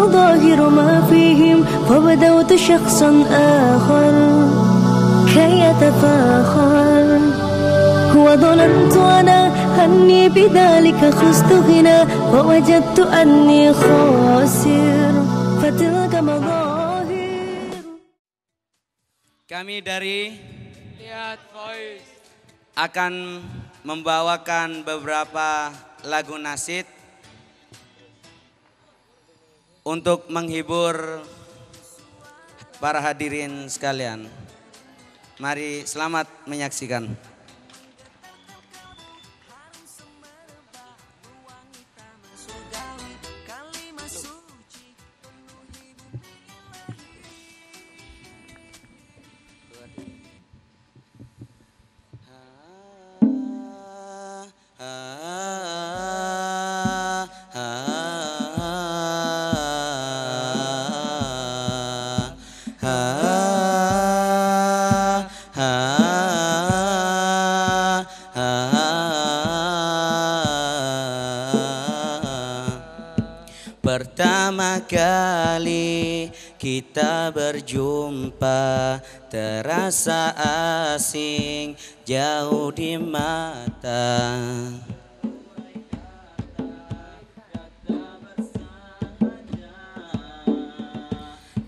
مظاهر ما فيهم فبدوت شخصا آخر كي يتفاخر وظننت أنا أني بذلك خزت غنى فوجدت أني خاسر فتلك مظاهر. Kami dari Lihat Voice akan membawakan beberapa lagu nasyid untuk menghibur para hadirin sekalian. Mari selamat menyaksikan. Pertama kali kita berjumpa terasa asing jauh di mata.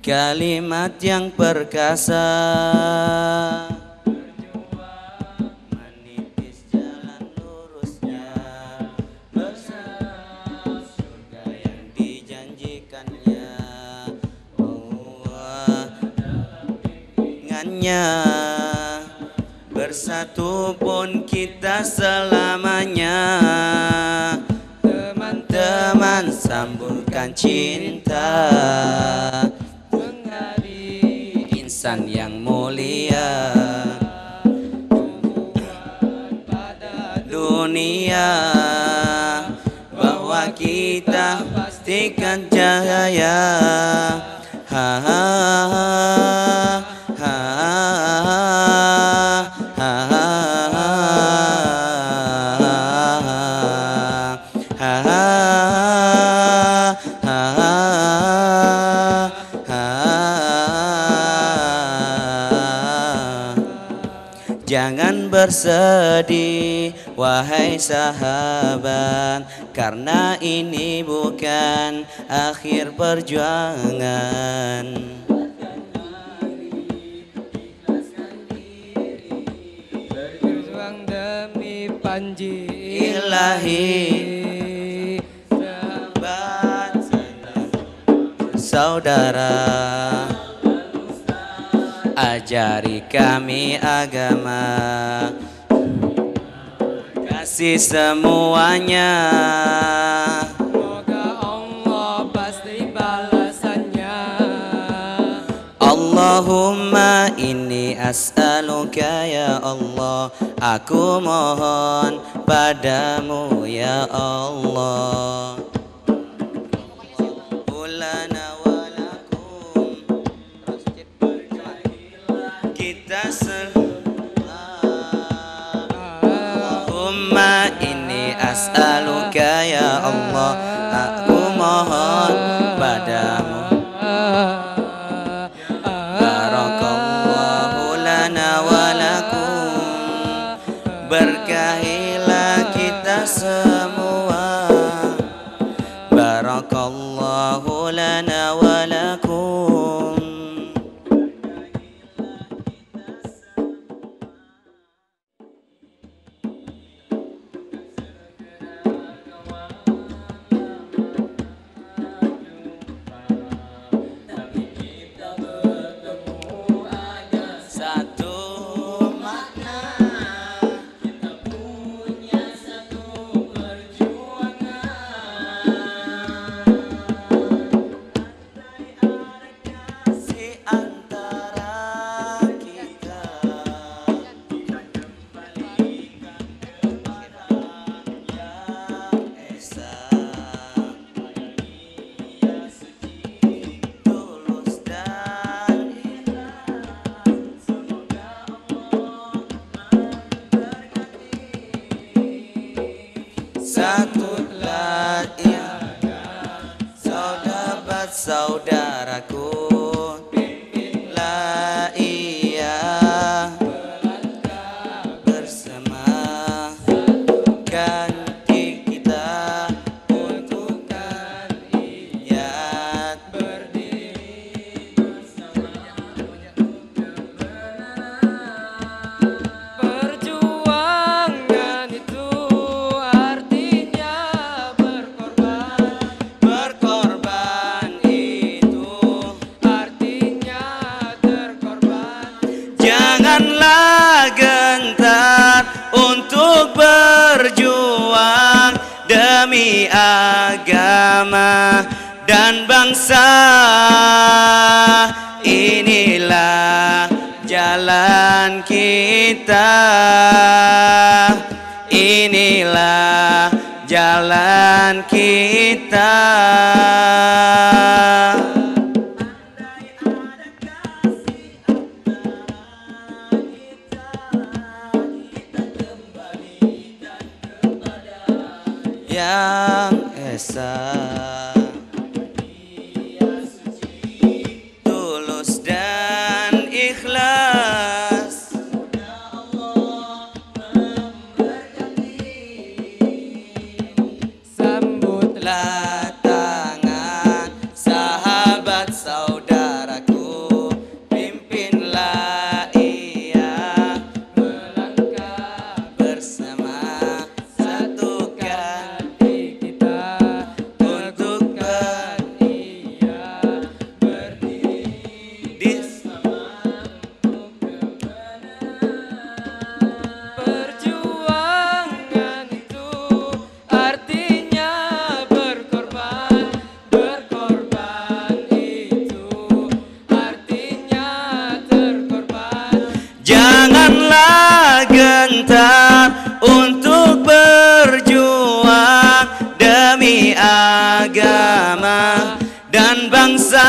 Kalimat yang perkasa menitis jalan lurusnya bersama surga yang dijanjikannya. Allah dengannya bersatu pun kita selamanya. Teman-teman sambungkan cinta insan yang mulia pada dunia bahwa kita pastikan cahaya. Ha ha ha ha Jangan bersedih wahai sahabat, karena ini bukan akhir perjuangan. berjuang demi panji Ilahi, sahabat saudara, ajari kami agama, kasih semuanya. Semoga Allah pasti balasannya. Allahumma inni as'aluka ya Allah, aku mohon padamu ya Allah. Ulana walakum, kita Allahumma inni as'aluka ya Allah, aku mohon padamu. Barakallahu lana walakum, berkahilah kita semua. Barakallahu lana walakum. Janganlah gentar untuk berjuang demi agama dan bangsa. Inilah jalan kita, inilah jalan kita. Yang esa tulus dan ikhlas, sambutlah tangan sahabat saudaraku, pimpinlah ia melangkah bersama, satukan janganlah gentar untuk berjuang demi agama dan bangsa.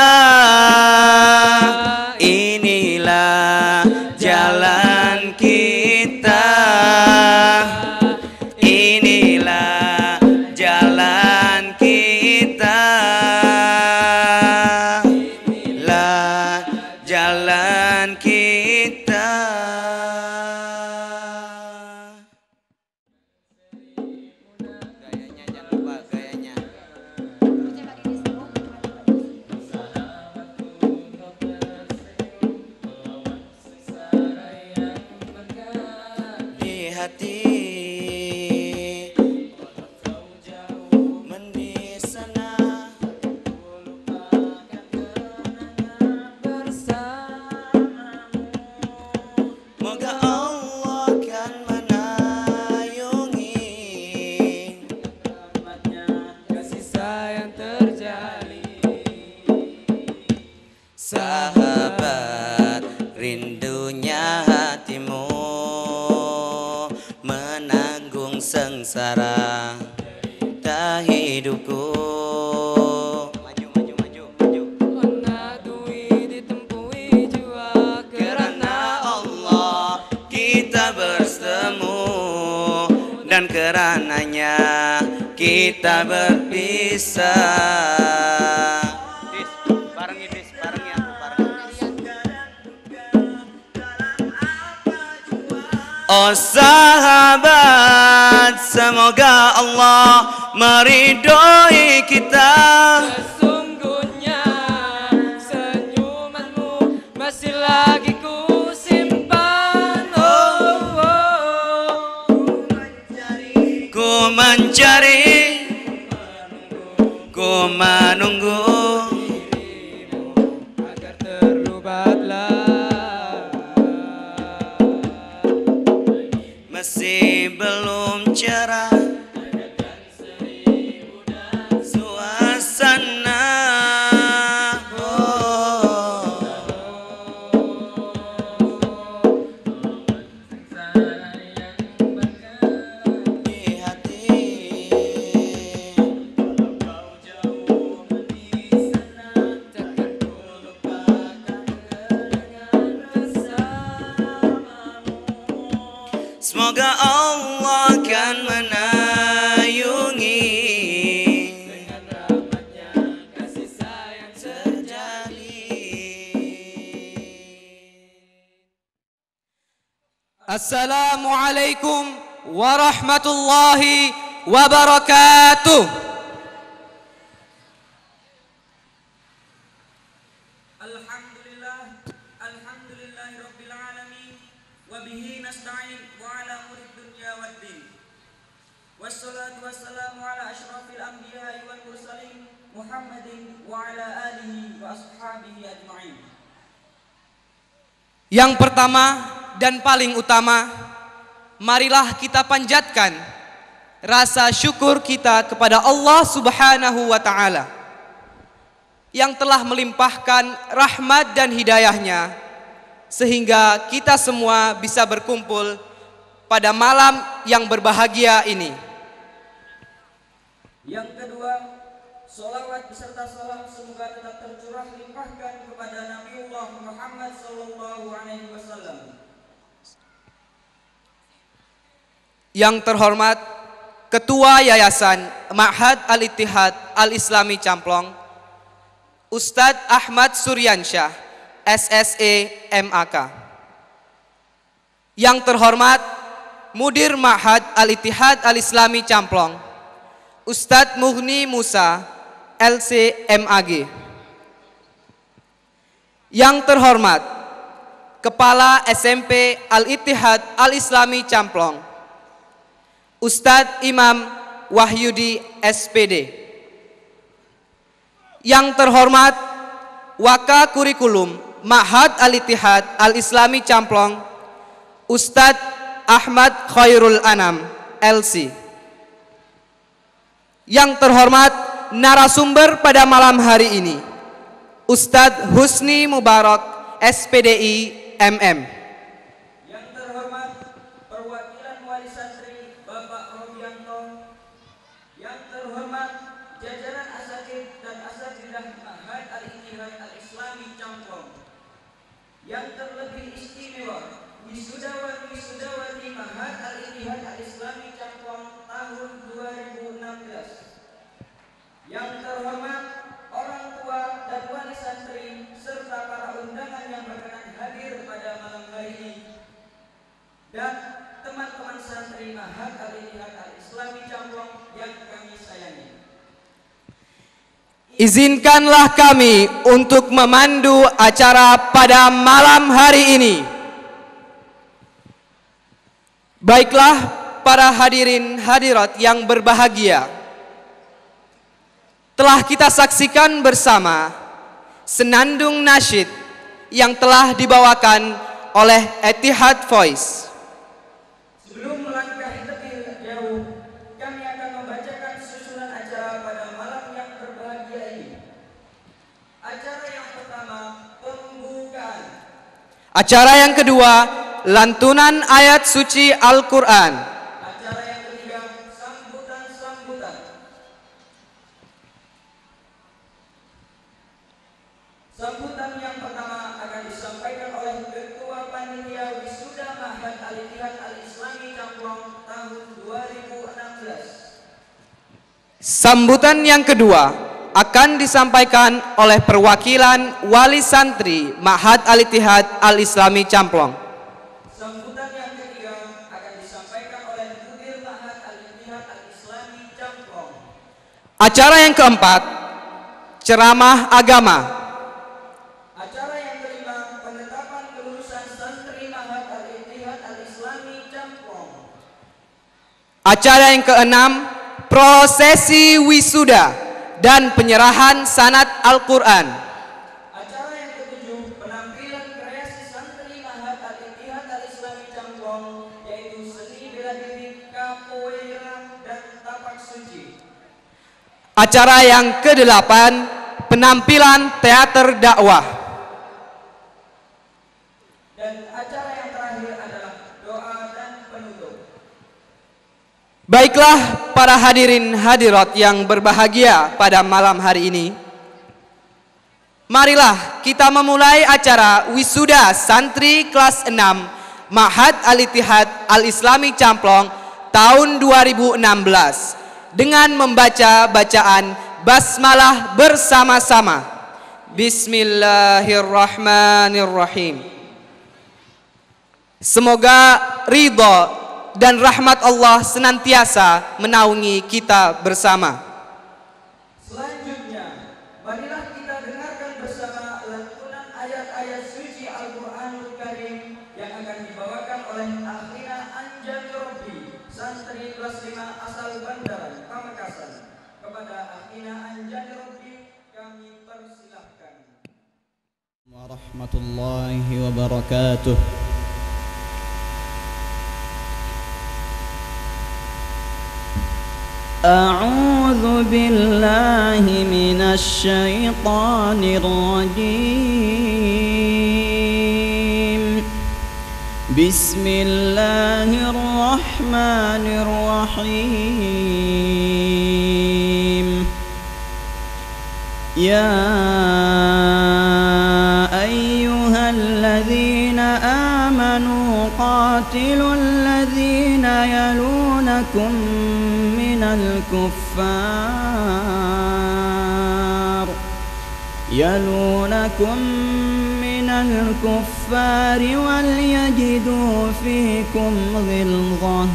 Inilah jalan kita, inilah jalan kita, inilah jalan kita. Gayanya jangan lupa, gayanya. Di hati mendisana, moga Allah kan menayungi kasih sayang terjalin. sahabat, rindunya hatimu menanggung sengsara derita hidupku. Maju, maju, maju, maju. Menadui ditempui jua Karena Allah kita bertemu dan kerananya kita berpisah. Dis, barengi Dis, barengi aku, barengi. Oh sahabat, semoga Allah meridhoi kita. sesungguhnya senyumanmu masih lagi ku simpan. Oh, oh. Ku mencari, ku menunggu, Agar terlubatlah masih belum cerah suasana. Oh, di hati semoga Allah kan menayungi dengan rahmatnya kasih sayang terjalin. Assalamualaikum warahmatullahi wabarakatuh. Alhamdulillahirabbil alamin wa bihi nasta'in wa ala umuri dunya waddin. Wassalatu wassalamu ala asyrafil anbiya'i wal mursalin Muhammadin wa ala alihi wa ashabihi ajma'in. Yang pertama dan paling utama, marilah kita panjatkan rasa syukur kita kepada Allah Subhanahu wa ta'ala yang telah melimpahkan rahmat dan hidayahnya sehingga kita semua bisa berkumpul pada malam yang berbahagia ini. Yang kedua, sholawat beserta salam semoga tetap tercurah limpahkan kepada Nabiullah Muhammad SAW. Yang terhormat Ketua Yayasan Ma'had Al-Ittihad Al-Islami Camplong, Ustadz Ahmad Suryansyah, SSE MAK. Yang terhormat Mudir Ma'had Al-Ittihad Al-Islami Camplong, Ustadz Mughni Musa, LC-MAG. Yang terhormat Kepala SMP Al-Ittihad Al-Islami Camplong, Ustadz Imam Wahyudi, SPD. Yang terhormat Waka Kurikulum Ma'had Al-Ittihad Al-Islami Camplong, Ustadz Ahmad Khairul Anam, LC. Yang terhormat narasumber pada malam hari ini, Ustadz Husni Mubarak, SPDI, MM. Yang terhormat perwakilan wali santri Bapak Robianto. Yang terhormat jajaran asatidz dan asatidzah Ma'had Al-Ittihad Al-Islami Camplong. Yang terlebih istimewa wisudawan-wisudawati Ma'had Al-Ittihad Al-Islami Camplong tahun 2016. Yang terhormat orang tua dan wali santri serta para undangan yang berkenan hadir pada malam hari ini, dan teman-teman santri Ma'had Al-Ittihad Al-Islami Camplong yang kami sayangi. Izinkanlah kami untuk memandu acara pada malam hari ini. Baiklah para hadirin hadirat yang berbahagia, telah kita saksikan bersama senandung nasyid yang telah dibawakan oleh Etihad Voice. Sebelum melangkah lebih jauh, kami akan membacakan susunan acara pada malam yang berbahagia ini. Acara yang pertama, pembukaan. Acara yang kedua, lantunan ayat suci Al-Quran. Acara yang ketiga, sambutan-sambutan. Sambutan yang pertama akan disampaikan oleh Ketua Panitia Wisuda Ma'had Al-Ittihad Al-Islami Camplong tahun 2016. Sambutan yang kedua akan disampaikan oleh perwakilan wali santri Ma'had Al-Ittihad Al-Islami Camplong. Sambutan yang ketiga akan disampaikan oleh Mudir Ma'had Al-Ittihad Al-Islami Camplong. Acara yang keempat, ceramah agama. Acara yang kelima, penetapan kelulusan santri Ma'had Al-Ittihad Al-Islami Camplong. Acara yang keenam, prosesi wisuda dan penyerahan sanad Al-Quran. Acara yang ketujuh, penampilan kreasi santri Ma'had Al-Ittihad Al-Islami Camplong, yaitu seni bela diri, capoeira, dan tapak suci. Acara yang kedelapan, penampilan teater dakwah. Dan acara yang terakhir adalah doa dan penutup. Baiklah para hadirin hadirat yang berbahagia pada malam hari ini, marilah kita memulai acara wisuda santri kelas 6 Ma'had Al-Ittihad Al-Islami Camplong tahun 2016 dengan membaca bacaan basmalah bersama-sama. Bismillahirrahmanirrahim. Semoga ridha dan rahmat Allah senantiasa menaungi kita bersama. Selanjutnya, marilah kita dengarkan bersama lantunan ayat-ayat suci Al-Quranul Karim yang akan dibawakan oleh Akhina Anjani Robbi, santri kelas 5 asal Bandaran, Pamekasan. Kepada Akhina Anjani Robbi, kami persilahkan. ورحمة الله وبركاته. أعوذ بالله من الشيطان الرجيم. بسم الله الرحمن الرحيم. يا أيها الذين آمنوا قاتلوا الذين يلونكم من الكفار وليجدوا فيكم غلظة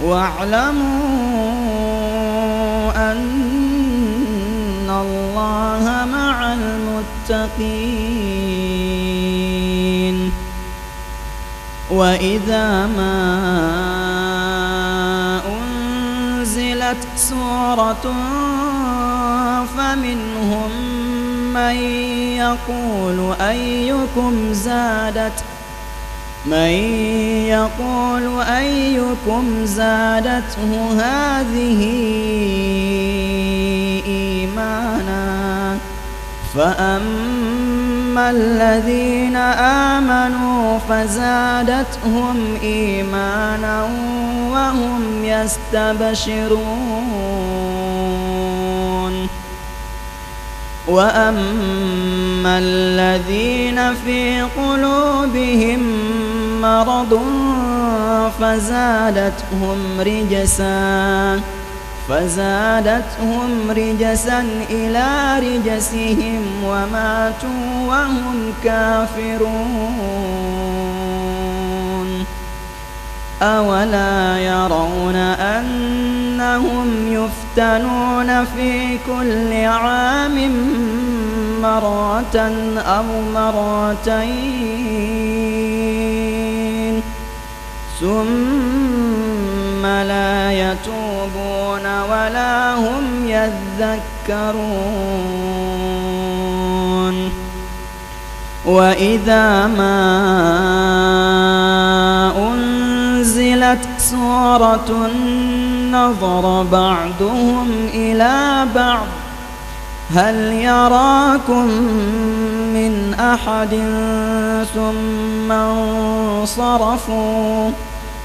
واعلموا أن الله مع المتقين. وإذا ما أنزلت سورة فمنهم من يقول أيكم زادته هذه إيمانا فأما الذين آمنوا فزادتهم إيمانا وهم يستبشرون. وأما الذين في قلوبهم مرض فزادتهم رجسا إلى رجسهم وماتوا وهم كافرون. أولا يرون أنهم يفتنون في كل عام مرة أو مرتين ثم لا يتوبون ولا هم يذكرون. وإذا ما أنزلت سورة نظر بعضهم إلى بعض هل يراكم من أحد ثم انصرفوا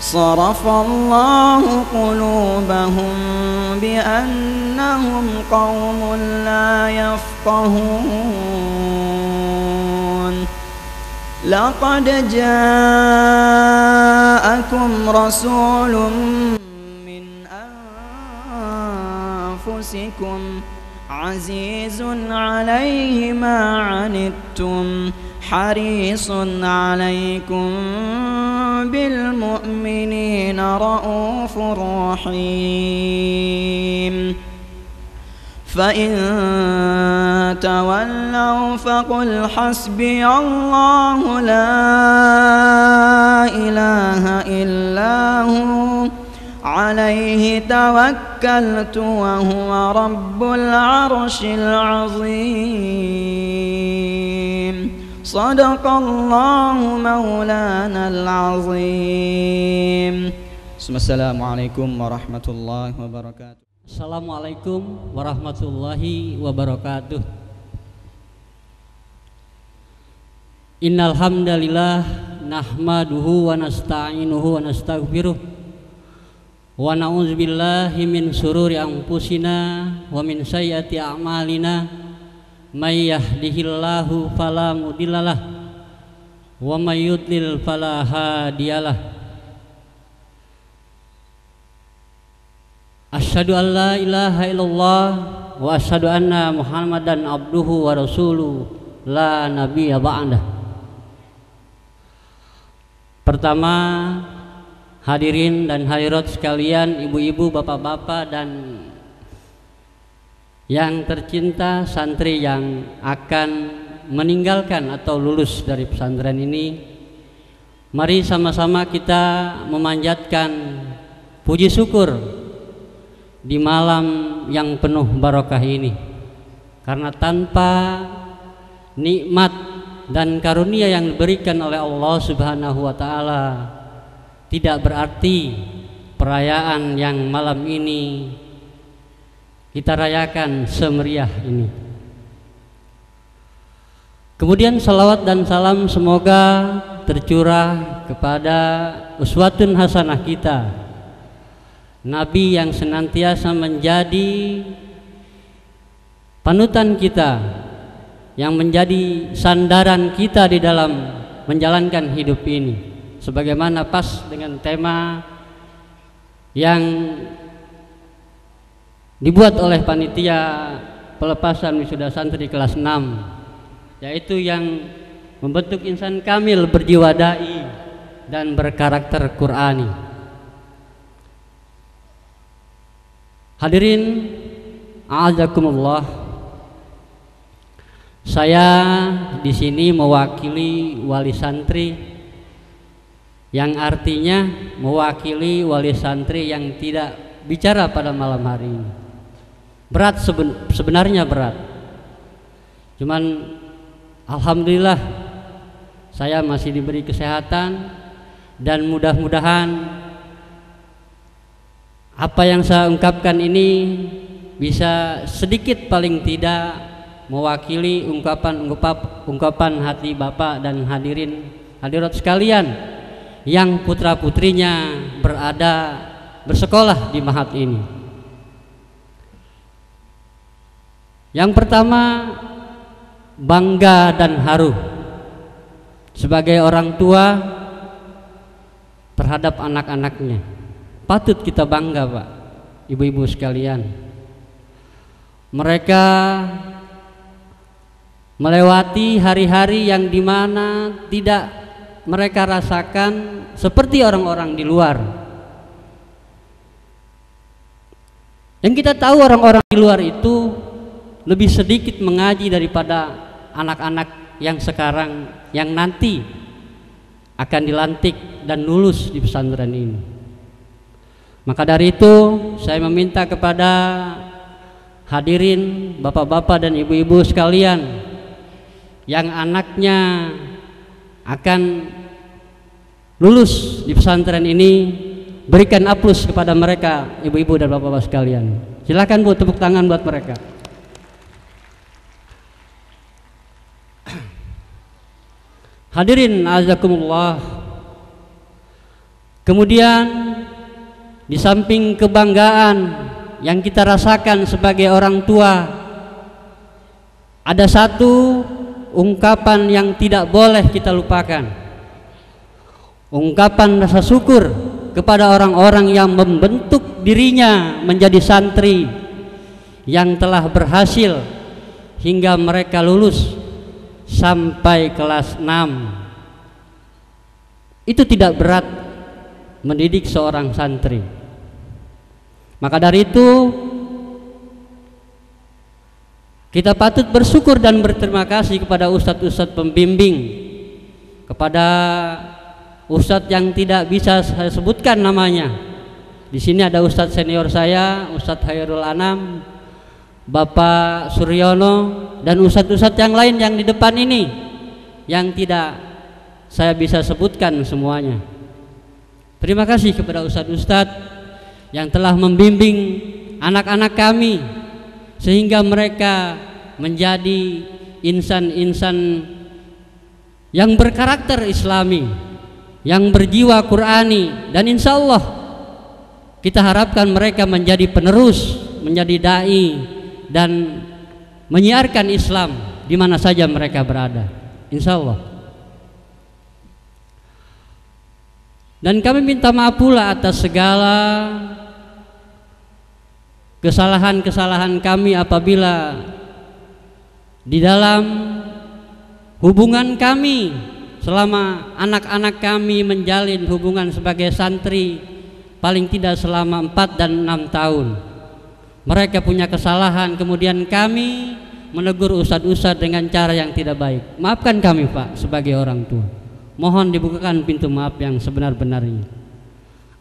صرف الله قلوبهم بأنهم قوم لا يفقهون. لقد جاءكم رسول من أنفسكم عزيز عليه ما عنتم حريص عليكم بالمؤمنين رؤوف رحيم. فإن تولوا فقل حسبي الله لا إله إلا هو عليه توكلت وهو رب العرش العظيم. صدق الله مولانا العظيم. Assalamualaikum warahmatullahi wabarakatuh. Assalamualaikum warahmatullahi wabarakatuh. Innal hamdalillah nahmaduhu wa nasta'inuhu wa nastaghfiruh wa na'udzubillahi min sururi anfusina wa min sayyiati a'malina may yahdihillahu fala mudhillalah wa may yudlil fala hadiyalah. Asyhadu an la ilaha illallah wa asyhadu anna Muhammadan abduhu wa rasuluh la nabiyya ba'dah. Pertama, hadirin dan hadirat sekalian, ibu-ibu, bapak-bapak dan yang tercinta, santri yang akan meninggalkan atau lulus dari pesantren ini, mari sama-sama kita memanjatkan puji syukur di malam yang penuh barokah ini, karena tanpa nikmat dan karunia yang diberikan oleh Allah Subhanahu wa taala, tidak berarti perayaan yang malam ini kita rayakan semeriah ini. Kemudian salawat dan salam semoga tercurah kepada uswatun hasanah kita, Nabi yang senantiasa menjadi panutan kita, yang menjadi sandaran kita di dalam menjalankan hidup ini, sebagaimana pas dengan tema yang dibuat oleh panitia pelepasan wisuda santri kelas 6, yaitu yang membentuk insan kamil berjiwa dai dan berkarakter Qur'ani. Hadirin a'azakumullah, saya di sini mewakili wali santri, yang artinya mewakili wali santri yang tidak bicara pada malam hari ini. Berat, sebenarnya berat. Cuman alhamdulillah saya masih diberi kesehatan, dan mudah-mudahan apa yang saya ungkapkan ini bisa sedikit paling tidak mewakili ungkapan hati Bapak dan hadirat sekalian yang putra-putrinya bersekolah di Mahat ini. Yang pertama, bangga dan haru sebagai orang tua terhadap anak-anaknya. Patut kita bangga, Pak, ibu-ibu sekalian. Mereka melewati hari-hari yang dimana tidak mereka rasakan seperti orang-orang di luar. Yang kita tahu, orang-orang di luar itu lebih sedikit mengaji daripada anak-anak yang sekarang, yang nanti akan dilantik dan lulus di pesantren ini. Maka dari itu saya meminta kepada hadirin bapak-bapak dan ibu-ibu sekalian yang anaknya akan lulus di pesantren ini, berikan aplaus kepada mereka, ibu-ibu dan bapak-bapak sekalian. Silakan Bu, tepuk tangan buat mereka. Hadirin azakumullah. Kemudian di samping kebanggaan yang kita rasakan sebagai orang tua, ada satu ungkapan yang tidak boleh kita lupakan. Ungkapan rasa syukur kepada orang-orang yang membentuk dirinya menjadi santri, yang telah berhasil hingga mereka lulus sampai kelas 6. Itu tidak berat mendidik seorang santri. Maka dari itu kita patut bersyukur dan berterima kasih kepada ustadz-ustadz pembimbing, kepada ustadz yang tidak bisa saya sebutkan namanya. Di sini ada ustadz senior saya, Ustadz Hairul Anam, Bapak Suryono, dan ustadz-ustadz yang lain yang di depan ini yang tidak saya bisa sebutkan semuanya. Terima kasih kepada ustadz-ustadz yang telah membimbing anak-anak kami sehingga mereka menjadi insan-insan yang berkarakter Islami, yang berjiwa Qur'ani, dan insya Allah kita harapkan mereka menjadi penerus, menjadi dai, dan menyiarkan Islam di mana saja mereka berada, insya Allah. Dan kami minta maaf pula atas segala kesalahan-kesalahan kami apabila di dalam hubungan kami selama anak-anak kami menjalin hubungan sebagai santri paling tidak selama 4 dan 6 tahun. Mereka punya kesalahan, kemudian kami menegur ustadz-ustadz dengan cara yang tidak baik. Maafkan kami, Pak, sebagai orang tua. Mohon dibukakan pintu maaf yang sebenar-benarnya.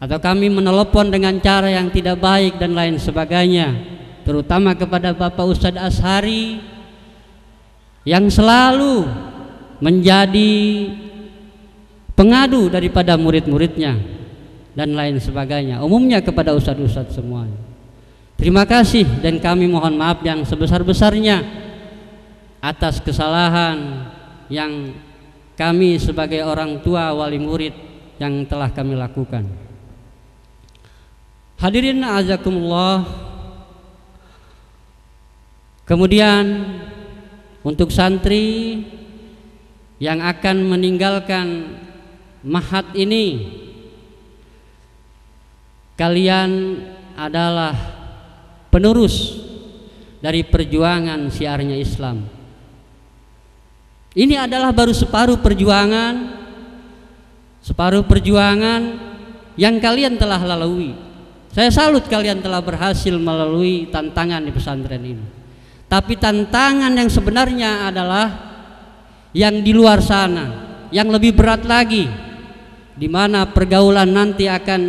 Atau kami menelepon dengan cara yang tidak baik dan lain sebagainya, terutama kepada Bapak Ustadz Ashari yang selalu menjadi pengadu daripada murid-muridnya dan lain sebagainya, umumnya kepada ustadz-ustadz semuanya. Terima kasih dan kami mohon maaf yang sebesar-besarnya atas kesalahan yang kami sebagai orang tua wali murid yang telah kami lakukan. Hadirin azakumullah. Kemudian untuk santri yang akan meninggalkan mahat ini, kalian adalah penerus dari perjuangan syiarnya Islam. Ini adalah baru separuh perjuangan yang kalian telah lalui. Saya salut kalian telah berhasil melalui tantangan di pesantren ini. Tapi tantangan yang sebenarnya adalah yang di luar sana, yang lebih berat lagi, di mana pergaulan nanti akan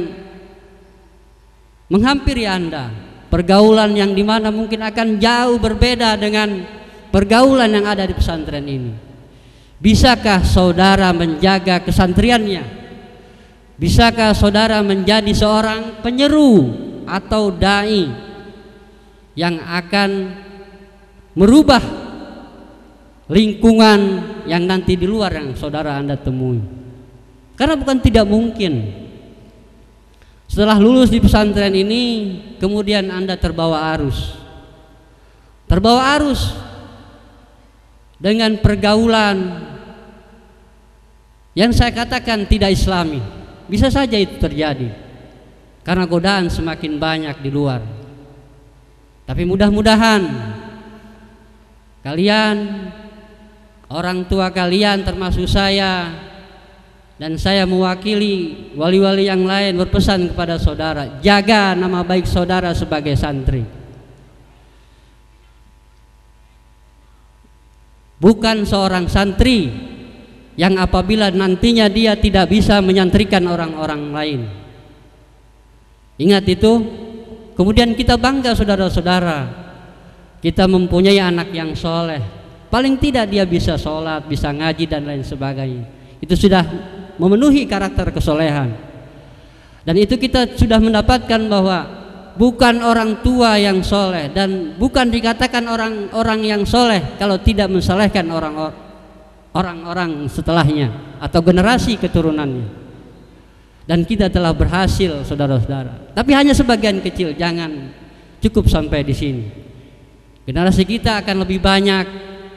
menghampiri Anda. Pergaulan yang dimana mungkin akan jauh berbeda dengan pergaulan yang ada di pesantren ini. Bisakah saudara menjaga kesantriannya? Bisakah saudara menjadi seorang penyeru atau dai yang akan merubah lingkungan yang nanti di luar yang saudara Anda temui? Karena bukan tidak mungkin setelah lulus di pesantren ini kemudian Anda terbawa arus dengan pergaulan yang saya katakan tidak islami. Bisa saja itu terjadi karena godaan semakin banyak di luar. Tapi mudah-mudahan kalian, orang tua kalian termasuk saya, dan saya mewakili wali-wali yang lain berpesan kepada saudara, jaga nama baik saudara sebagai santri. Bukan seorang santri yang apabila nantinya dia tidak bisa menyantrikan orang-orang lain. Ingat itu. Kemudian kita bangga saudara-saudara, kita mempunyai anak yang soleh. Paling tidak dia bisa sholat, bisa ngaji dan lain sebagainya. Itu sudah memenuhi karakter kesolehan. Dan itu kita sudah mendapatkan bahwa bukan orang tua yang soleh dan bukan dikatakan orang-orang yang soleh kalau tidak mensolehkan orang-orang setelahnya atau generasi keturunannya. Dan kita telah berhasil saudara-saudara. Tapi hanya sebagian kecil, jangan cukup sampai di sini. Generasi kita akan lebih banyak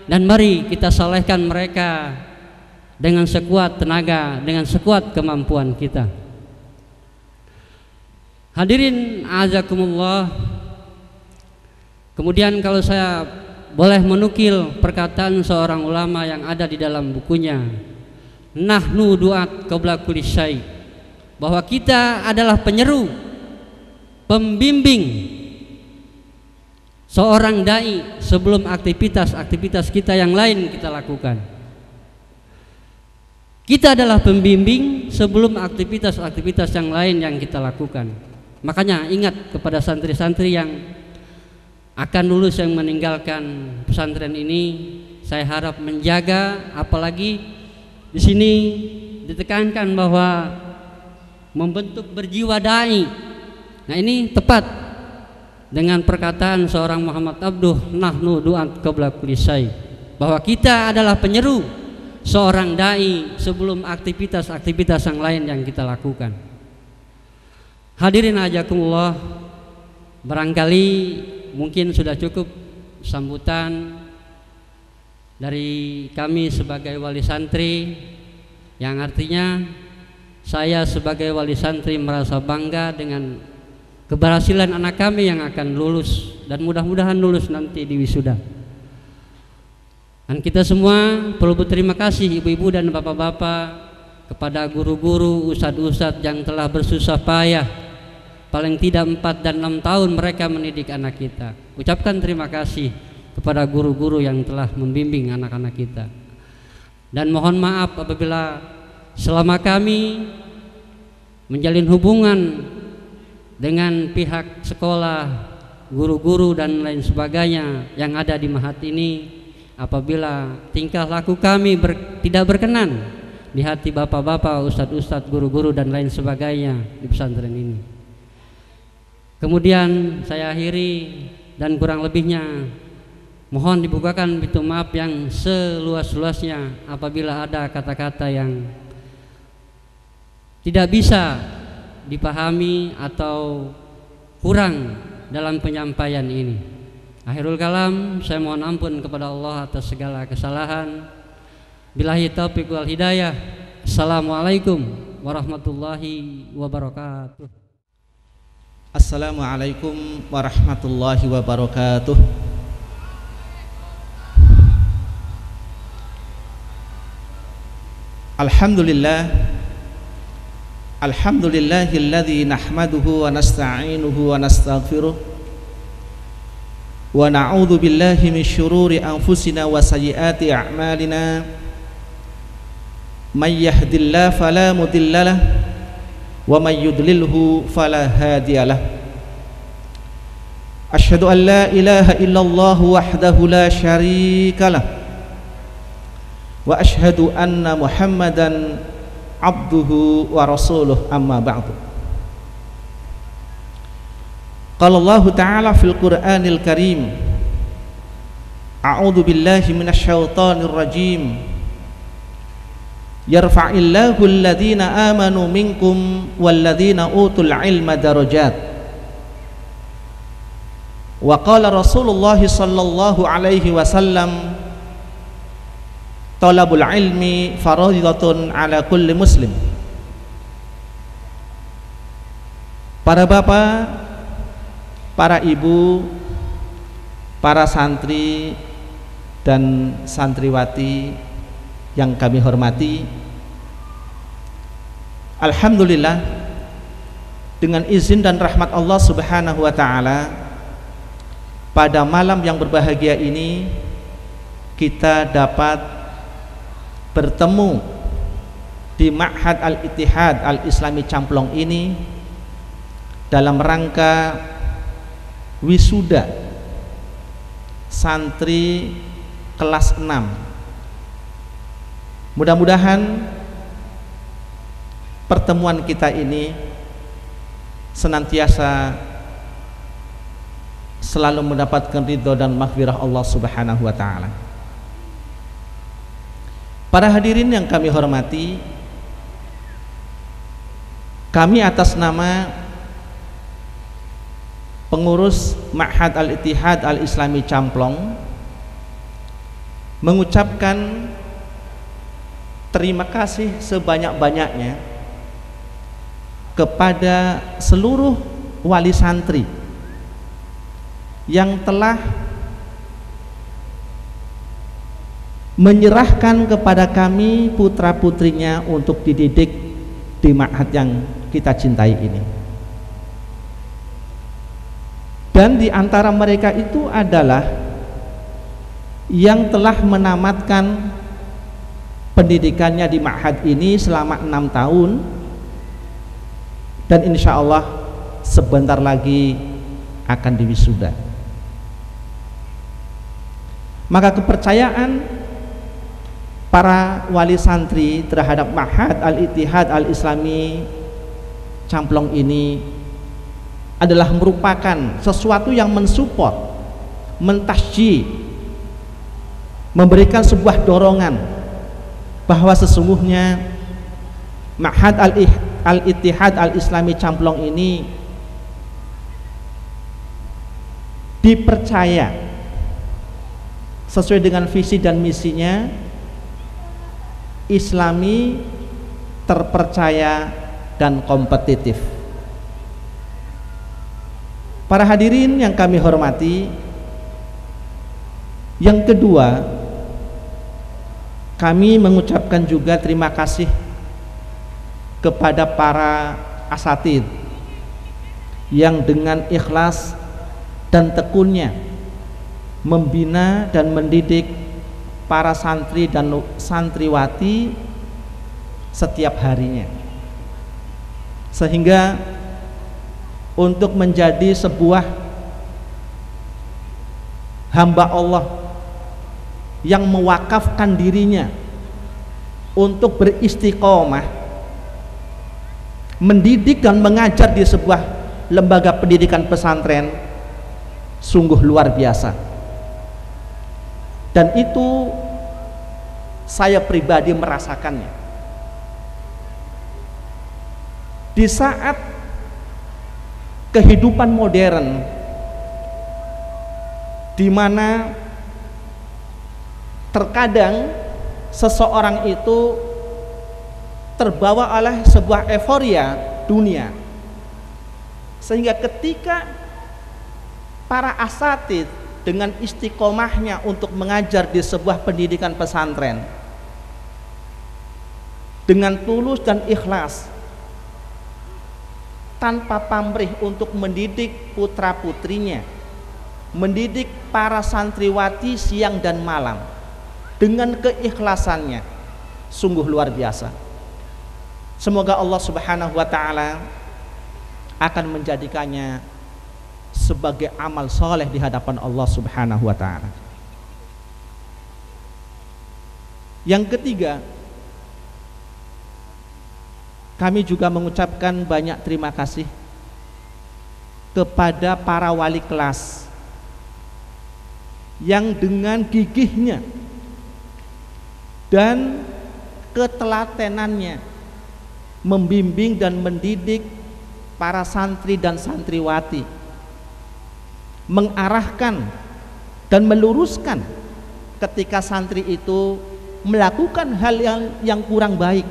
dan mari kita solehkan mereka dengan sekuat tenaga, dengan sekuat kemampuan kita. Hadirin azakumullah. Kemudian kalau saya boleh menukil perkataan seorang ulama yang ada di dalam bukunya, Nahnu du'at qabla kulli syai', bahwa kita adalah penyeru, pembimbing, seorang dai sebelum aktivitas-aktivitas kita yang lain kita lakukan. Kita adalah pembimbing sebelum aktivitas-aktivitas yang lain yang kita lakukan. Makanya ingat kepada santri-santri yang akan lulus yang meninggalkan pesantren ini, saya harap menjaga, apalagi di sini ditekankan bahwa membentuk berjiwa dai. Nah, ini tepat dengan perkataan seorang Muhammad Abduh, nahnu du'at qabla kulli syai', bahwa kita adalah penyeru, seorang dai sebelum aktivitas-aktivitas yang lain yang kita lakukan. Hadirin ajakumullah, barangkali mungkin sudah cukup sambutan dari kami sebagai wali santri, yang artinya saya sebagai wali santri merasa bangga dengan keberhasilan anak kami yang akan lulus dan mudah-mudahan lulus nanti di wisuda. Dan kita semua perlu berterima kasih ibu-ibu dan bapak-bapak kepada guru-guru, ustadz-ustadz yang telah bersusah payah paling tidak 4 dan 6 tahun mereka mendidik anak kita. Ucapkan terima kasih kepada guru-guru yang telah membimbing anak-anak kita. Dan mohon maaf apabila selama kami menjalin hubungan dengan pihak sekolah, guru-guru dan lain sebagainya yang ada di mahat ini, apabila tingkah laku kami tidak berkenan di hati bapak-bapak, ustadz-ustadz, guru-guru dan lain sebagainya di pesantren ini. Kemudian saya akhiri dan kurang lebihnya mohon dibukakan pintu maaf yang seluas-luasnya apabila ada kata-kata yang tidak bisa dipahami atau kurang dalam penyampaian ini. Akhirul kalam, saya mohon ampun kepada Allah atas segala kesalahan. Billahi taufiq wal hidayah. Assalamualaikum warahmatullahi wabarakatuh. Assalamualaikum warahmatullahi wabarakatuh. Alhamdulillahilladzi nahmaduhu wa nasta'inuhu wa nastaghfiruh wa na'udzu billahi min syururi anfusina wa sayyiati a'malina may yahdihillahu fala mudhillalah wa may yudlilhu fala hadiyalah. Asyhadu an la ilaha illallah wahdahu la syarikalah wa asyhadu anna Muhammadan abduhu wa rasuluh, amma ba'du. Qala Allah Ta'ala fil Qur'anil Karim, a'udzu billahi minasy syaithanir rajim, yarfa'illahu alladhina amanu minkum walladhina utul ilma darajat. Wa qala Rasulullah sallallahu alaihi wasallam, talabul ilmi fardhatun ala kulli muslim. Para bapak, para ibu, para santri dan santriwati yang kami hormati, alhamdulillah dengan izin dan rahmat Allah Subhanahu wa taala, pada malam yang berbahagia ini kita dapat bertemu di Ma'had Al-Ittihad Al-Islami Camplong ini dalam rangka wisuda santri kelas 6. Mudah-mudahan pertemuan kita ini senantiasa selalu mendapatkan ridho dan maghfirah Allah Subhanahu wa taala. Para hadirin yang kami hormati, kami atas nama pengurus Ma'had Al-Ittihad Al-Islami Camplong mengucapkan terima kasih sebanyak-banyaknya kepada seluruh wali santri yang telah menyerahkan kepada kami putra-putrinya untuk dididik di ma'had yang kita cintai ini. Dan di antara mereka itu adalah yang telah menamatkan pendidikannya di ma'had ini selama 6 tahun, dan insya Allah sebentar lagi akan diwisuda. Maka kepercayaan para wali santri terhadap Ma'had Al-Ittihad Al-Islami Camplong ini adalah merupakan sesuatu yang mensupport, mentasji, memberikan sebuah dorongan bahwa sesungguhnya Ma'had Al-Ittihad Al-Islami Camplong ini dipercaya sesuai dengan visi dan misinya, Islami, terpercaya dan kompetitif. Para hadirin yang kami hormati, yang kedua, kami mengucapkan juga terima kasih kepada para asatidz yang dengan ikhlas dan tekunnya membina dan mendidik para santri dan santriwati setiap harinya, sehingga untuk menjadi sebuah hamba Allah yang mewakafkan dirinya untuk beristiqomah mendidik dan mengajar di sebuah lembaga pendidikan pesantren sungguh luar biasa. Dan itu saya pribadi merasakannya. Di saat kehidupan modern di mana terkadang seseorang itu terbawa oleh sebuah euforia dunia, sehingga ketika para asatid dengan istiqomahnya untuk mengajar di sebuah pendidikan pesantren dengan tulus dan ikhlas, tanpa pamrih untuk mendidik putra-putrinya, mendidik para santriwati siang dan malam dengan keikhlasannya, sungguh luar biasa. Semoga Allah Subhanahu wa ta'ala akan menjadikannya sebagai amal soleh di hadapan Allah Subhanahu wa ta'ala. Yang ketiga, kami juga mengucapkan banyak terima kasih kepada para wali kelas yang dengan gigihnya dan ketelatenannya membimbing dan mendidik para santri dan santriwati, mengarahkan dan meluruskan ketika santri itu melakukan hal yang kurang baik.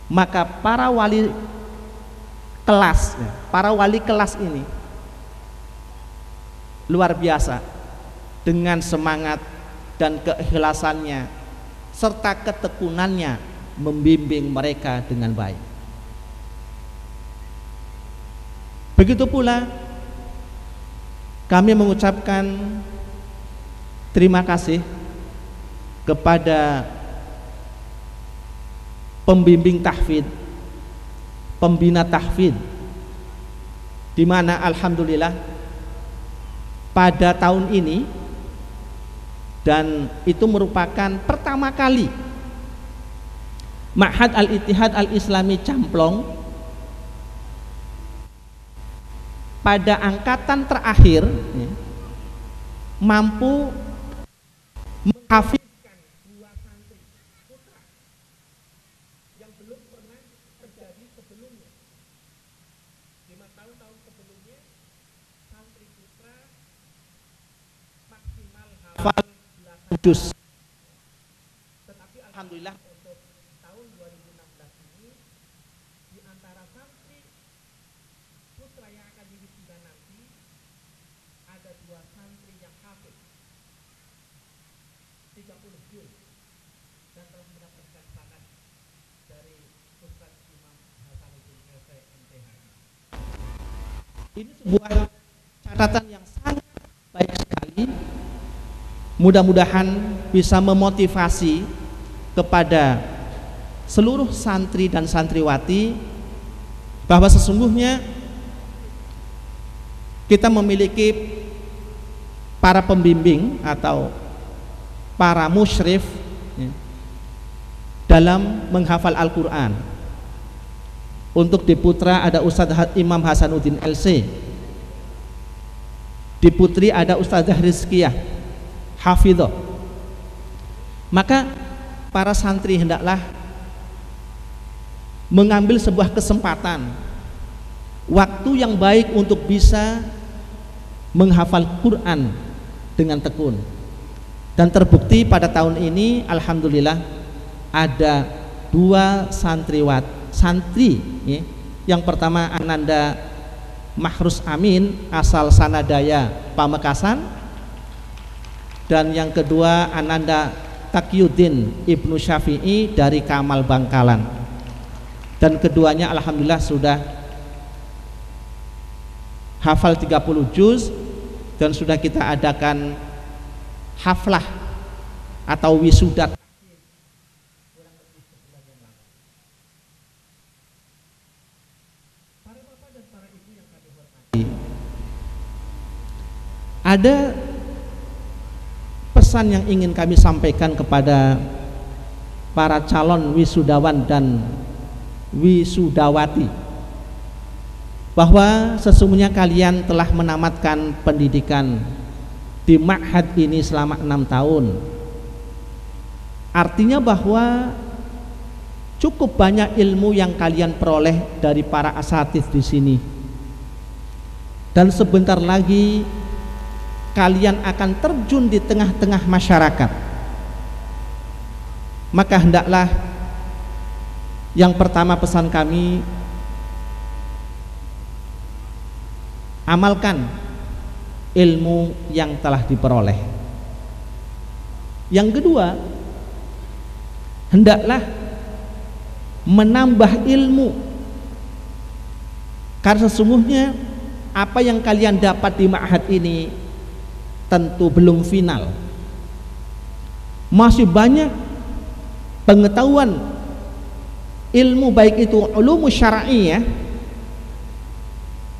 Maka para wali kelas ini luar biasa dengan semangat dan keikhlasannya serta ketekunannya membimbing mereka dengan baik. Begitu pula kami mengucapkan terima kasih kepada pembimbing tahfidz, pembina tahfidz, di mana alhamdulillah pada tahun ini, dan itu merupakan pertama kali Ma'had Al-Ittihad Al-Islami Camplong pada angkatan terakhir mampu menghafizkan dua santri putra yang belum pernah terjadi sebelumnya. 5 tahun sebelumnya santri putra maksimal hafal 8 juz. Tetapi alhamdulillah untuk tahun 2016 ini di antara santri putra yang akan diwisuda nanti ada 2 santri yang hafid 30 juz dan telah mendapatkan sanad dari Ustaz Imam Hasanuddin LC/MTH. Ini sebuah catatan yang sangat baik sekali. Mudah-mudahan bisa memotivasi kepada seluruh santri dan santriwati bahwa sesungguhnya kita memiliki para pembimbing atau para musyrif dalam menghafal Al-Quran. Untuk di putra ada Ustadz Imam Hasanuddin LC, di putri ada Ustadzah Rizkiyah Hafidhah. Maka para santri hendaklah mengambil sebuah kesempatan, waktu yang baik untuk bisa menghafal Quran dengan tekun. Dan terbukti pada tahun ini alhamdulillah ada 2 santri ya. Yang pertama Ananda Mahrus Amin asal Sanadaya Pamekasan, dan yang kedua Ananda Taqiyuddin Ibnu Syafi'i dari Kamal Bangkalan. Dan keduanya alhamdulillah sudah hafal 30 juz dan sudah kita adakan haflah atau wisuda. Para bapak dan para ibu yang kami hormati, ada pesan yang ingin kami sampaikan kepada para santri dan santriwati, yaitu bahwa sesungguhnya kita harus selalu mengingat bahwa kita adalah umat Islam. Kita adalah umat Islam. Kita adalah umat Islam. Kita adalah umat Islam. Kita adalah umat Islam. Kita adalah umat Islam. Ada pesan yang ingin kami sampaikan kepada para calon wisudawan dan wisudawati, bahwa sesungguhnya kalian telah menamatkan pendidikan di ma'had ini selama 6 tahun. Artinya bahwa cukup banyak ilmu yang kalian peroleh dari para asatidz di sini. Dan sebentar lagi kalian akan terjun di tengah-tengah masyarakat. Maka hendaklah yang pertama pesan kami, amalkan ilmu yang telah diperoleh. Yang kedua, hendaklah menambah ilmu, karena sesungguhnya apa yang kalian dapat di ma'had ini tentu belum final. Masih banyak pengetahuan ilmu, baik itu ulum syar'iyah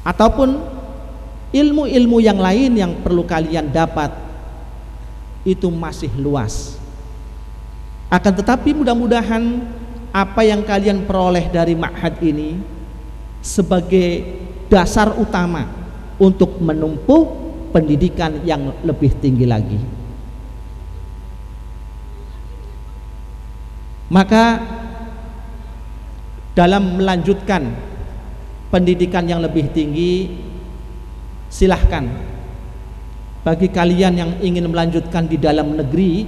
ataupun ilmu-ilmu yang lain yang perlu kalian dapat, itu masih luas. Akan tetapi mudah-mudahan apa yang kalian peroleh dari ma'had ini sebagai dasar utama untuk menempuh pendidikan yang lebih tinggi lagi. Maka dalam melanjutkan pendidikan yang lebih tinggi, silahkan bagi kalian yang ingin melanjutkan di dalam negeri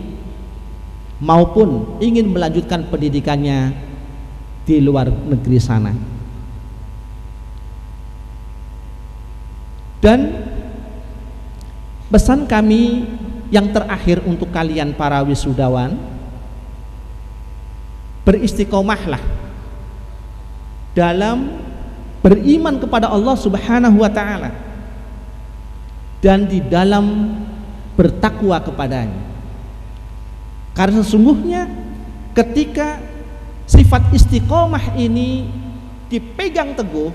maupun ingin melanjutkan pendidikannya di luar negeri sana. Dan pesan kami yang terakhir untuk kalian para wisudawan, beristiqomahlah dalam beriman kepada Allah Subhanahu wa ta'ala dan di dalam bertakwa kepadanya. Karena sesungguhnya ketika sifat istiqomah ini dipegang teguh,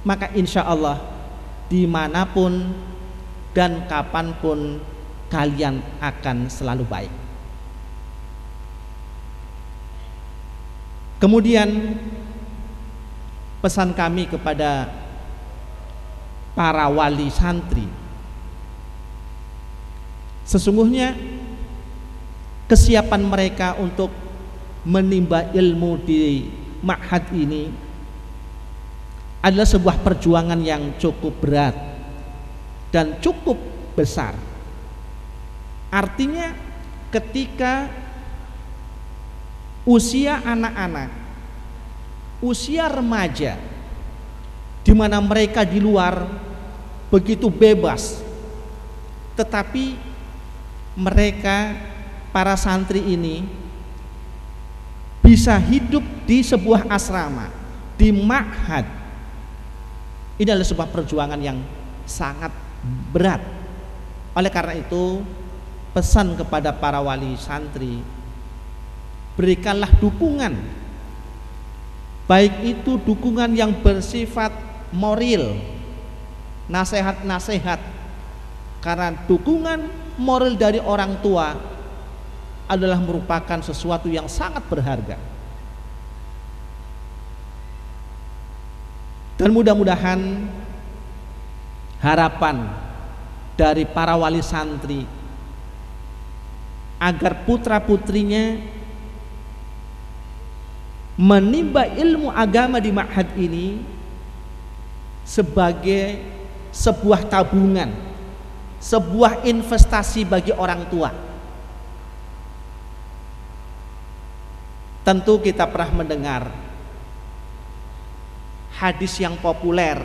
maka insya Allah dimanapun dan kapanpun kalian akan selalu baik. Kemudian pesan kami kepada para wali santri, sesungguhnya kesiapan mereka untuk menimba ilmu di ma'had ini adalah sebuah perjuangan yang cukup berat dan cukup besar. Artinya ketika usia anak-anak, usia remaja, di mana mereka di luar begitu bebas, tetapi mereka para santri ini bisa hidup di sebuah asrama, di ma'had. Ini adalah sebuah perjuangan yang sangat berat. Oleh karena itu, pesan kepada para wali santri, berikanlah dukungan, baik itu dukungan yang bersifat moral, nasihat-nasihat, karena dukungan moral dari orang tua adalah merupakan sesuatu yang sangat berharga. Dan mudah-mudahan harapan dari para wali santri agar putra-putrinya menimba ilmu agama di ma'had ini sebagai sebuah tabungan, sebuah investasi bagi orang tua. Tentu kita pernah mendengar hadis yang populer,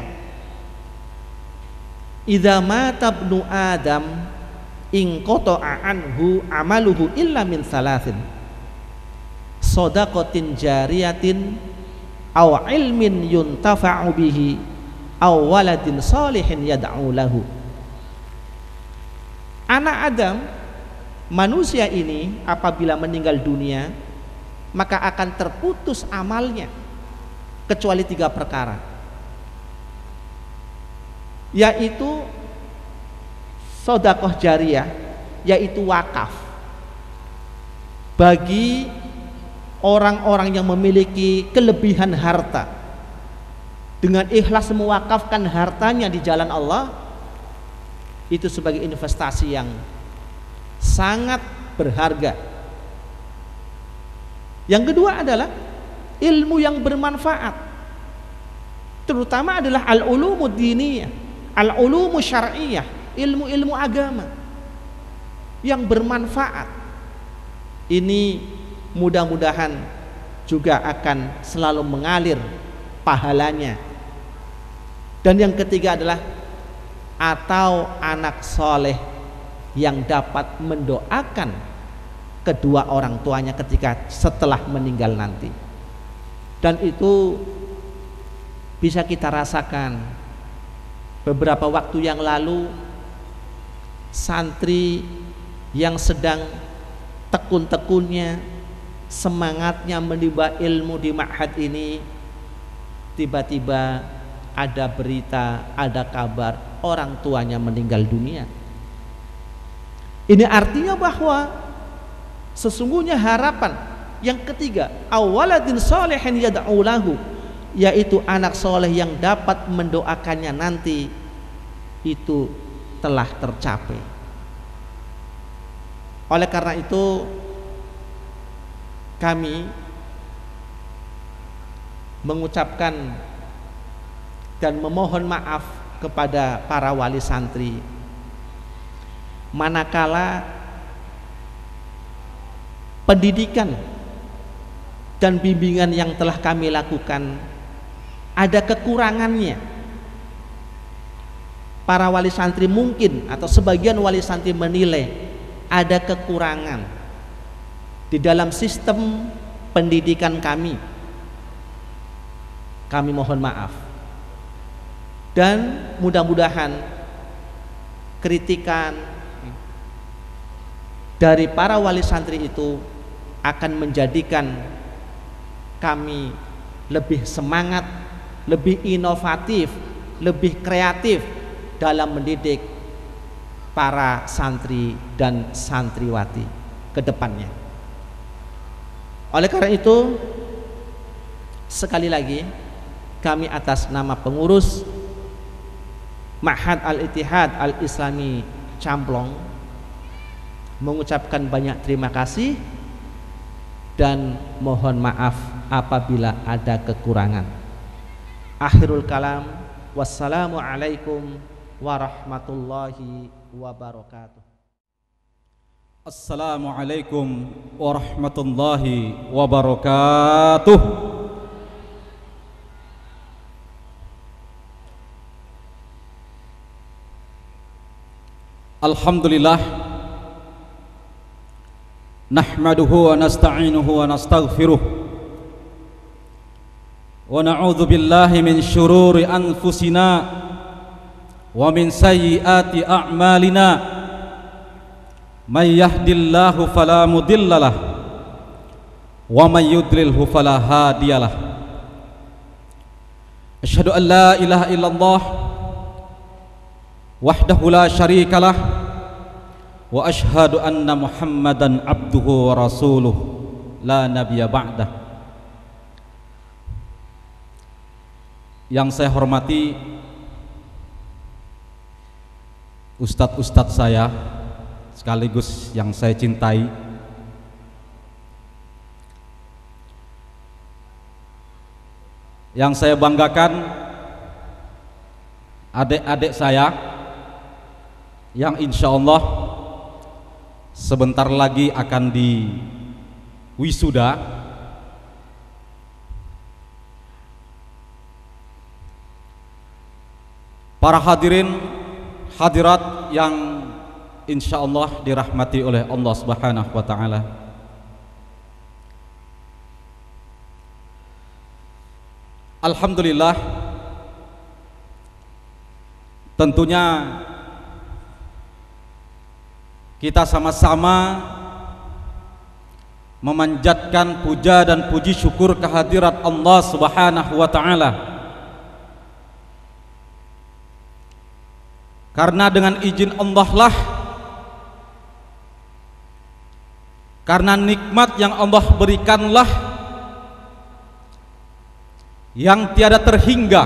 idza mata ibnu adam in qata'a anhu amaluhu illa min salasin, shadaqatin jariyatin aw ilmin yuntafa'u bihi aw waladin salihin yad'u lahu. Anak Adam, manusia ini apabila meninggal dunia maka akan terputus amalnya kecuali 3 perkara, yaitu sedekah jariyah, yaitu wakaf. Bagi orang-orang yang memiliki kelebihan harta, dengan ikhlas mewakafkan hartanya di jalan Allah, itu sebagai investasi yang sangat berharga. Yang kedua adalah ilmu yang bermanfaat, terutama adalah al-ulumud diniyah, al-ulumu syar'iyah, ilmu-ilmu agama yang bermanfaat. Ini mudah-mudahan juga akan selalu mengalir pahalanya. Dan yang ketiga adalah atau anak soleh yang dapat mendoakan kedua orang tuanya ketika setelah meninggal nanti. Dan itu bisa kita rasakan. Beberapa waktu yang lalu, santri yang sedang tekun-tekunnya, semangatnya menimba ilmu di ma'had ini, tiba-tiba ada berita, ada kabar orang tuanya meninggal dunia. Ini artinya bahwa sesungguhnya harapan yang ketiga, awaladin sholihin yad'u lahu, yaitu anak soleh yang dapat mendoakannya nanti, itu telah tercapai. Oleh karena itu kami mengucapkan dan memohon maaf kepada para wali santri manakala pendidikan dan bimbingan yang telah kami lakukan ada kekurangannya. Para wali santri mungkin atau sebagian wali santri menilai ada kekurangan di dalam sistem pendidikan kami. Kami mohon maaf. Dan mudah-mudahan kritikan dari para wali santri itu akan menjadikan kami lebih semangat, lebih inovatif, lebih kreatif dalam mendidik para santri dan santriwati ke depannya. Oleh karena itu, sekali lagi kami atas nama pengurus Ma'had Al-Ittihad Al-Islami Camplong mengucapkan banyak terima kasih dan mohon maaf apabila ada kekurangan. Akhirul kalam, wassalamualaikum warahmatullahi wabarakatuh. Assalamualaikum warahmatullahi wabarakatuh. Alhamdulillah, nahmaduhu wa nasta'inuhu wa nastaghfiruh wa na'udzu billahi min syururi anfusina wa min sayyiati a'malina. May yahdillahu fala mudhillalah wa may yudlilhu fala hadiyalah. Asyhadu an la ilaha illallah wahdahu la syarikalah wa asyhadu anna Muhammadan abduhu wa rasuluh la nabiyya ba'dah. Yang saya hormati ustadz-ustadz saya sekaligus yang saya cintai, yang saya banggakan adik-adik saya yang insya Allah sebentar lagi akan diwisuda. Para hadirin hadirat yang insya Allah dirahmati oleh Allah Subhanahu wa Ta'ala, alhamdulillah, tentunya kita sama-sama memanjatkan puja dan puji syukur kehadirat Allah Subhanahu wa Ta'ala, karena dengan izin Allah lah Karena nikmat yang Allah berikanlah yang tiada terhingga,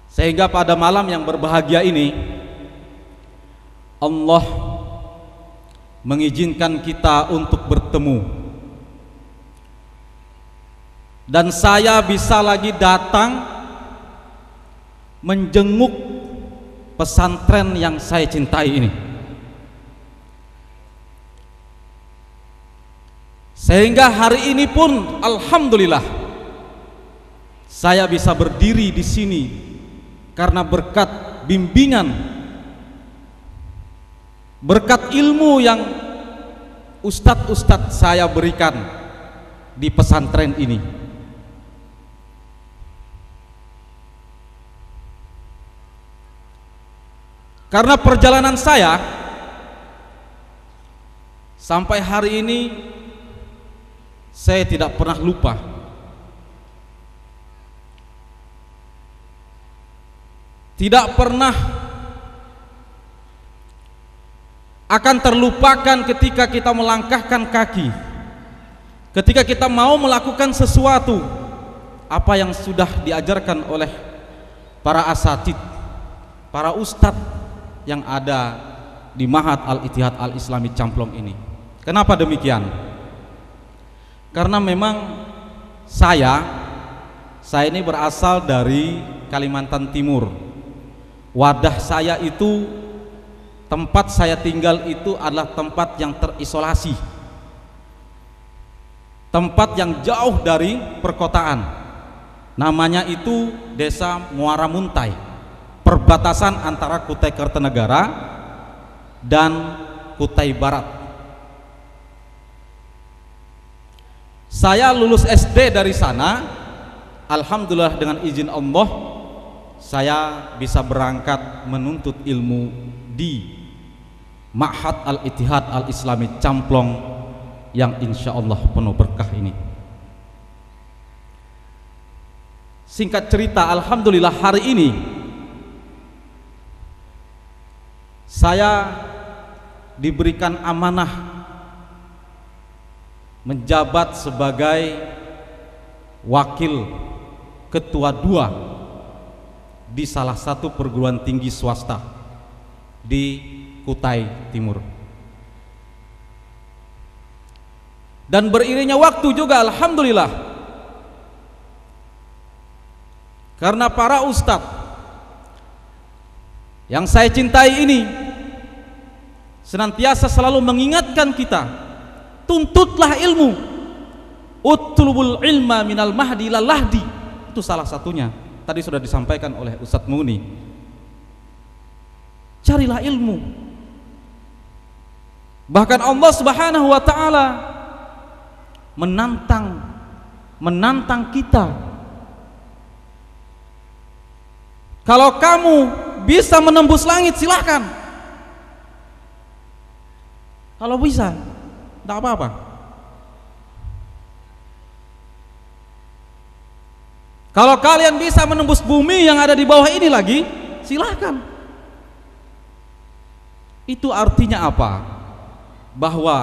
sehingga pada malam yang berbahagia ini Allah mengizinkan kita untuk bertemu, dan saya bisa lagi datang menjenguk pesantren yang saya cintai ini. Sehingga hari ini pun alhamdulillah saya bisa berdiri di sini karena berkat bimbingan, berkat ilmu yang ustadz-ustadz saya berikan di pesantren ini. Karena perjalanan saya sampai hari ini, saya tidak pernah lupa akan terlupakan ketika kita melangkahkan kaki, ketika kita mau melakukan sesuatu apa yang sudah diajarkan oleh para asatid, para ustadz yang ada di Ma'had Al-Ittihad Al-Islami Camplong ini. Kenapa demikian? Karena memang saya ini berasal dari Kalimantan Timur. Wadah saya itu, tempat saya tinggal itu adalah tempat yang terisolasi, tempat yang jauh dari perkotaan. Namanya itu Desa Muara Muntai, perbatasan antara Kutai Kertanegara dan Kutai Barat. Saya lulus SD dari sana, alhamdulillah dengan izin Allah saya bisa berangkat menuntut ilmu di Ma'had Al-Ittihad Al-Islami Camplong yang insya Allah penuh berkah ini. Singkat cerita, alhamdulillah hari ini saya diberikan amanah menjabat sebagai wakil ketua 2 di salah satu perguruan tinggi swasta di Kutai Timur. Dan beriringnya waktu juga alhamdulillah, karena para ustadz yang saya cintai ini senantiasa selalu mengingatkan kita, tuntutlah ilmu, utlubul ilma minal mahdi ilal lahdi. Itu salah satunya, tadi sudah disampaikan oleh Ustadz Muni. Carilah ilmu. Bahkan Allah Subhanahu wa ta'ala menantang kita. Kalau kamu bisa menembus langit, silahkan. Kalau bisa, tidak apa-apa. Kalau kalian bisa menembus bumi yang ada di bawah ini lagi, silahkan. Itu artinya apa? Bahwa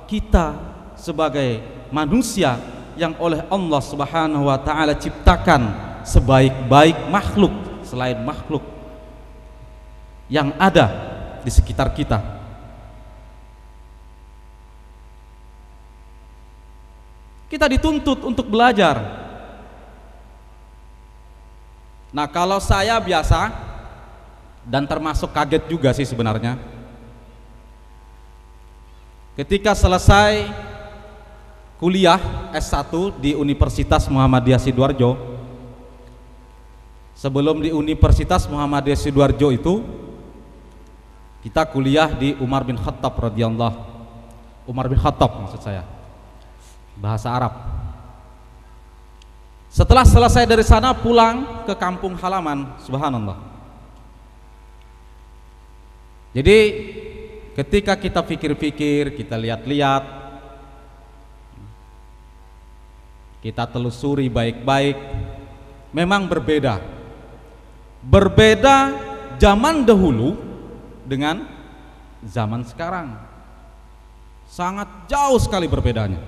kita sebagai manusia yang oleh Allah Subhanahu wa ta'ala ciptakan sebaik-baik makhluk selain makhluk yang ada di sekitar kita. Kita dituntut untuk belajar. Nah, kalau saya biasa dan termasuk kaget juga sih sebenarnya, ketika selesai kuliah S1 di Universitas Muhammadiyah Sidoarjo, sebelum di Universitas Muhammadiyah Sidoarjo itu kita kuliah di Umar bin Khattab radhiyallahu, Umar bin Khattab maksud saya, bahasa Arab. Setelah selesai dari sana pulang ke kampung halaman, subhanallah. Jadi ketika kita pikir-pikir, kita lihat-lihat, kita telusuri baik-baik, memang berbeda. Berbeda zaman dahulu dengan zaman sekarang. Sangat jauh sekali perbedaannya.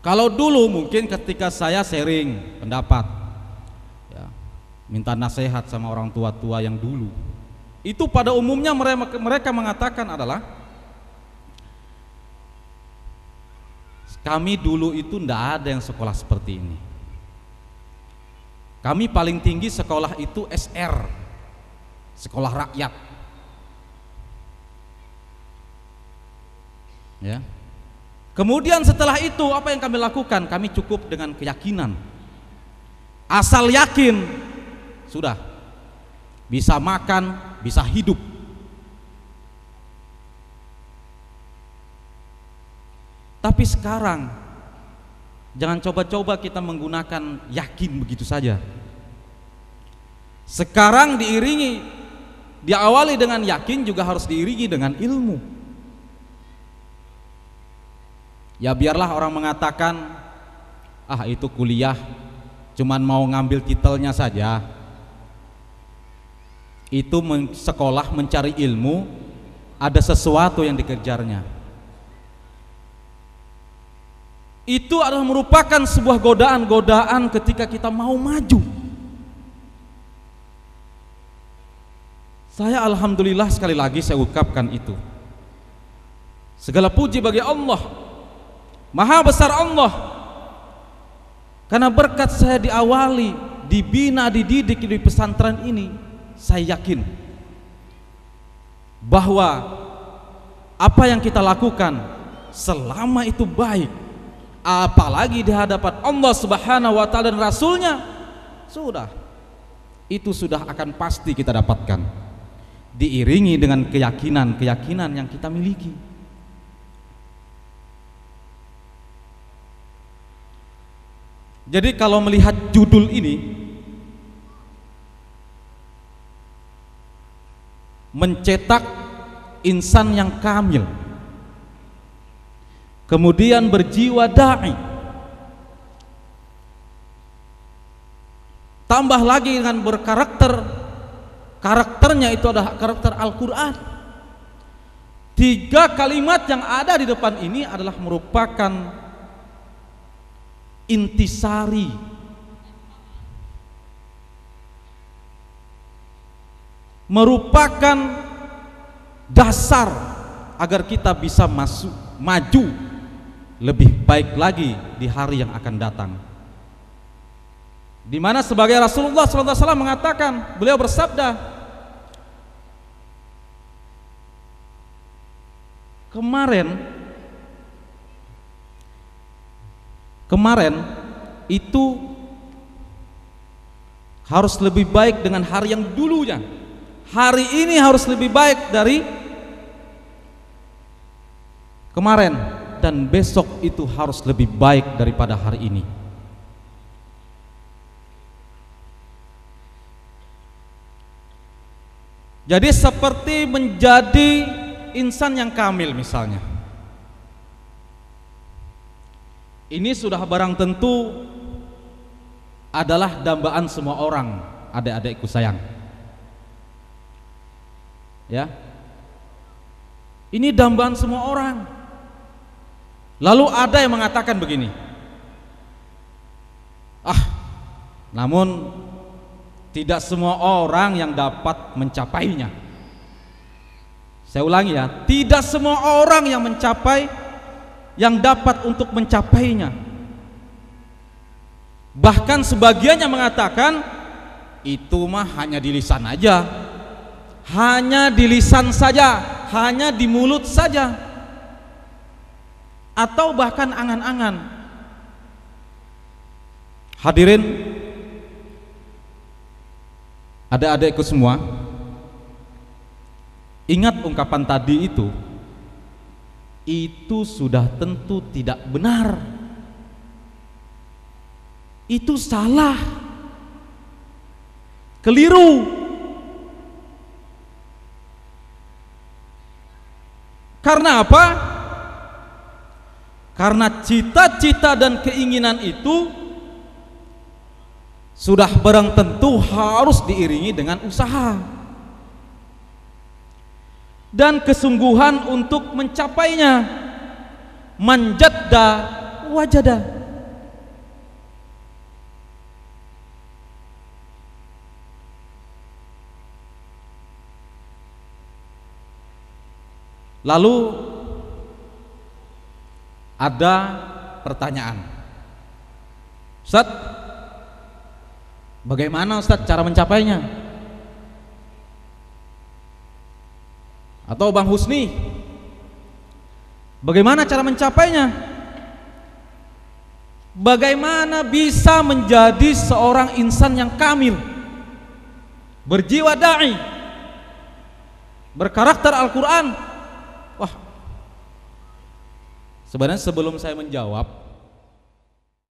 Kalau dulu mungkin ketika saya sharing pendapat, ya, minta nasihat sama orang tua-tua yang dulu, itu pada umumnya mereka mengatakan adalah, kami dulu itu tidak ada yang sekolah seperti ini. Kami paling tinggi sekolah itu SR, sekolah rakyat. Ya. Kemudian setelah itu apa yang kami lakukan? Kami cukup dengan keyakinan. Asal yakin, sudah bisa makan, bisa hidup. Tapi sekarang jangan coba-coba kita menggunakan yakin begitu saja. Sekarang diawali dengan yakin, juga harus diiringi dengan ilmu. Ya biarlah orang mengatakan, ah itu kuliah cuman mau ngambil titelnya saja. Itu sekolah mencari ilmu, ada sesuatu yang dikejarnya. Itu adalah merupakan sebuah godaan-godaan ketika kita mau maju. Saya alhamdulillah sekali lagi saya ungkapkan itu. Segala puji bagi Allah, Maha besar Allah, karena berkat saya diawali, dibina, dididik di pesantren ini. Saya yakin bahwa apa yang kita lakukan selama itu baik, apalagi di hadapan Allah Subhanahu wa taala dan Rasulnya, itu sudah akan pasti kita dapatkan, diiringi dengan keyakinan yang kita miliki. Jadi kalau melihat judul ini, mencetak insan yang kamil, kemudian berjiwa da'i, tambah lagi dengan karakternya itu adalah karakter Al-Quran. 3 kalimat yang ada di depan ini adalah merupakan intisari, merupakan dasar agar kita bisa maju lebih baik lagi di hari yang akan datang. Di mana sebagai Rasulullah SAW mengatakan, beliau bersabda, kemarin itu harus lebih baik dengan hari yang dulunya. Hari ini harus lebih baik dari kemarin, dan besok itu harus lebih baik daripada hari ini. Jadi seperti menjadi insan yang kamil misalnya. Ini sudah barang tentu adalah dambaan semua orang, adik-adikku sayang. Ya. Ini dambaan semua orang. Lalu ada yang mengatakan begini, namun tidak semua orang yang dapat mencapainya. Saya ulangi ya, tidak semua orang yang dapat untuk mencapainya. Bahkan sebagian yang mengatakan itu mah hanya di lisan aja, hanya di lisan saja, hanya di mulut saja, atau bahkan angan-angan. Hadirin, adik-adikku semua, ingat ungkapan tadi itu sudah tentu tidak benar, itu salah, keliru. Karena apa? Karena cita-cita dan keinginan itu sudah barang tentu harus diiringi dengan usaha dan kesungguhan untuk mencapainya. Man jadda wajada. Lalu ada pertanyaan, Ustaz, bagaimana Ustaz cara mencapainya? Atau Bang Husni, bagaimana cara mencapainya? Bagaimana bisa menjadi seorang insan yang kamil, berjiwa da'i, berkarakter Al-Quran? Wah, sebenarnya sebelum saya menjawab,